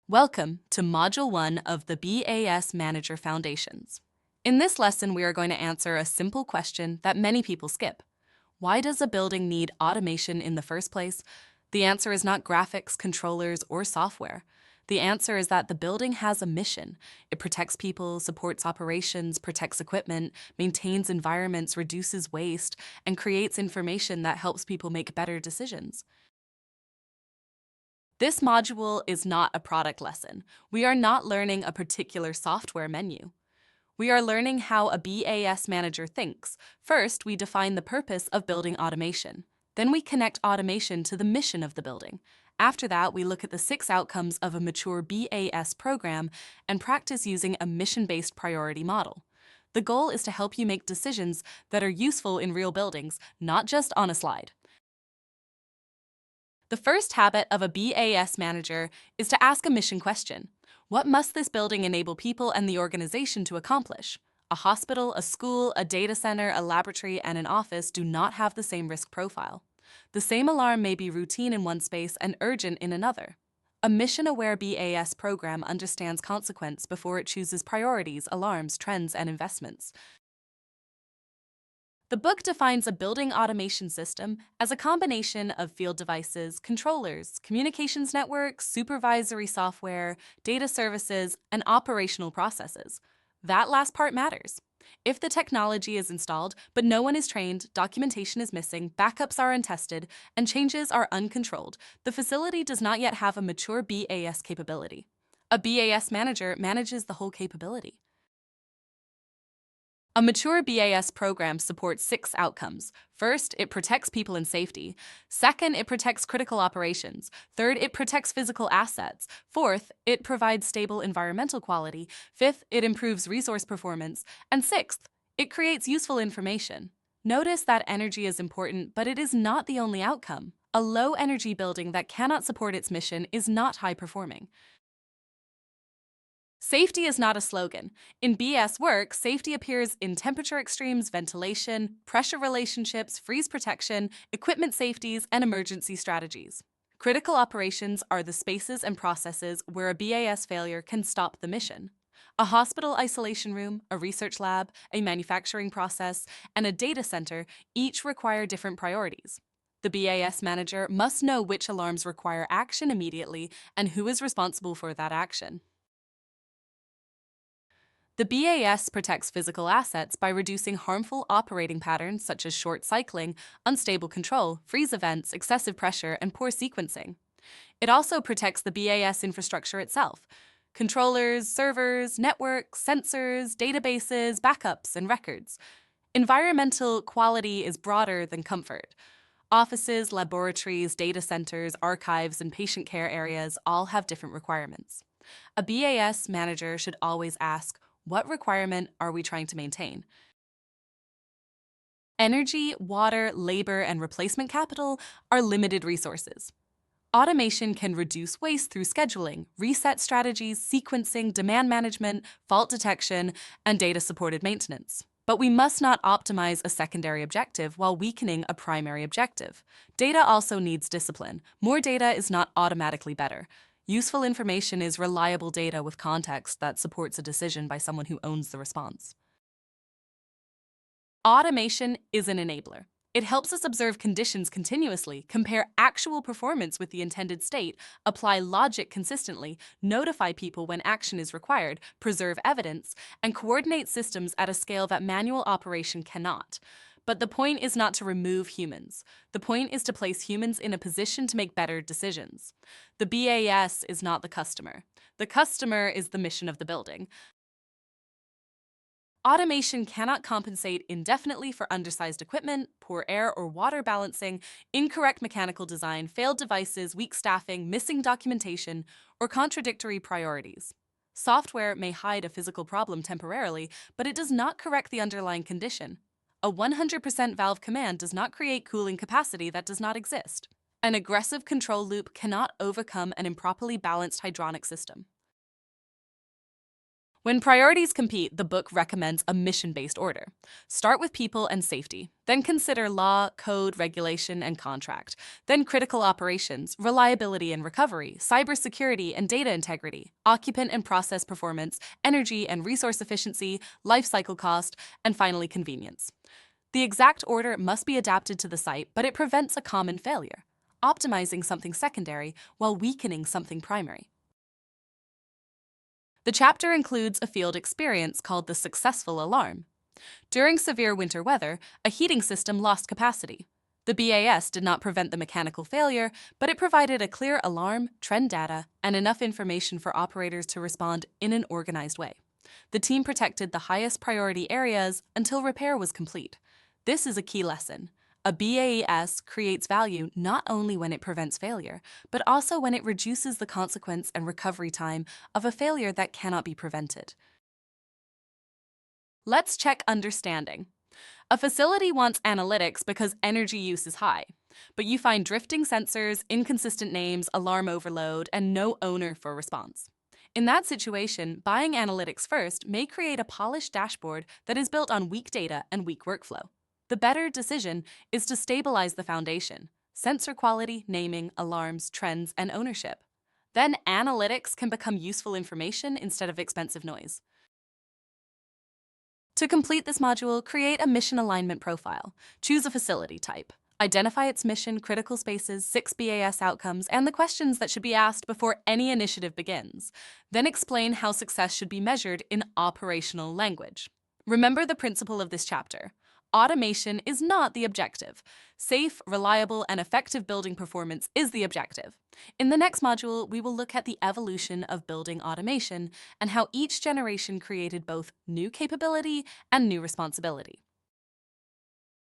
Welcome to Module 1 of the BAS Manager Foundations. In this lesson, we are going to answer a simple question that many people skip. Why does a building need automation in the first place? The answer is not graphics, controllers, or software. The answer is that the building has a mission. It protects people, supports operations, protects equipment, maintains environments, reduces waste, and creates information that helps people make better decisions. This module is not a product lesson. We are not learning a particular software menu. We are learning how a BAS manager thinks. First, we define the purpose of building automation. Then we connect automation to the mission of the building. After that, we look at the 6 outcomes of a mature BAS program and practice using a mission-based priority model. The goal is to help you make decisions that are useful in real buildings, not just on a slide. The first habit of a BAS manager is to ask a mission question. What must this building enable people and the organization to accomplish? A hospital, a school, a data center, a laboratory, and an office do not have the same risk profile. The same alarm may be routine in one space and urgent in another. A mission-aware BAS program understands consequence before it chooses priorities, alarms, trends, and investments. The book defines a building automation system as a combination of field devices, controllers, communications networks, supervisory software, data services, and operational processes. That last part matters. If the technology is installed, but no one is trained, documentation is missing, backups are untested, and changes are uncontrolled, the facility does not yet have a mature BAS capability. A BAS manager manages the whole capability. A mature BAS program supports 6 outcomes. First, it protects people and safety. Second, it protects critical operations. Third, it protects physical assets. Fourth, it provides stable environmental quality. Fifth, it improves resource performance. And sixth, it creates useful information. Notice that energy is important, but it is not the only outcome. A low-energy building that cannot support its mission is not high-performing. Safety is not a slogan. In BS work, safety appears in temperature extremes, ventilation, pressure relationships, freeze protection, equipment safeties, and emergency strategies. Critical operations are the spaces and processes where a BAS failure can stop the mission. A hospital isolation room, a research lab, a manufacturing process, and a data center each require different priorities. The BAS manager must know which alarms require action immediately and who is responsible for that action. The BAS protects physical assets by reducing harmful operating patterns such as short cycling, unstable control, freeze events, excessive pressure, and poor sequencing. It also protects the BAS infrastructure itself: controllers, servers, networks, sensors, databases, backups, and records. Environmental quality is broader than comfort. Offices, laboratories, data centers, archives, and patient care areas all have different requirements. A BAS manager should always ask, what requirement are we trying to maintain? Energy, water, labor, and replacement capital are limited resources. Automation can reduce waste through scheduling, reset strategies, sequencing, demand management, fault detection, and data-supported maintenance. But we must not optimize a secondary objective while weakening a primary objective. Data also needs discipline. More data is not automatically better. Useful information is reliable data with context that supports a decision by someone who owns the response. Automation is an enabler. It helps us observe conditions continuously, compare actual performance with the intended state, apply logic consistently, notify people when action is required, preserve evidence, and coordinate systems at a scale that manual operation cannot. But the point is not to remove humans. The point is to place humans in a position to make better decisions. The BAS is not the customer. The customer is the mission of the building. Automation cannot compensate indefinitely for undersized equipment, poor air or water balancing, incorrect mechanical design, failed devices, weak staffing, missing documentation, or contradictory priorities. Software may hide a physical problem temporarily, but it does not correct the underlying condition. A 100% valve command does not create cooling capacity that does not exist. An aggressive control loop cannot overcome an improperly balanced hydronic system. When priorities compete, the book recommends a mission-based order. Start with people and safety, then consider law, code, regulation, and contract, then critical operations, reliability and recovery, cybersecurity and data integrity, occupant and process performance, energy and resource efficiency, life cycle cost, and finally convenience. The exact order must be adapted to the site, but it prevents a common failure, optimizing something secondary while weakening something primary. The chapter includes a field experience called the successful alarm. During severe winter weather, a heating system lost capacity. The BAS did not prevent the mechanical failure, but it provided a clear alarm, trend data, and enough information for operators to respond in an organized way. The team protected the highest priority areas until repair was complete. This is a key lesson. A BAS creates value not only when it prevents failure, but also when it reduces the consequence and recovery time of a failure that cannot be prevented. Let's check understanding. A facility wants analytics because energy use is high, but you find drifting sensors, inconsistent names, alarm overload, and no owner for response. In that situation, buying analytics first may create a polished dashboard that is built on weak data and weak workflow. The better decision is to stabilize the foundation: sensor quality, naming, alarms, trends, and ownership. Then analytics can become useful information instead of expensive noise. To complete this module, create a mission alignment profile. Choose a facility type. Identify its mission, critical spaces, 6 BAS outcomes, and the questions that should be asked before any initiative begins. Then explain how success should be measured in operational language. Remember the principle of this chapter. Automation is not the objective. Safe, reliable, and effective building performance is the objective. In the next module, we will look at the evolution of building automation and how each generation created both new capability and new responsibility.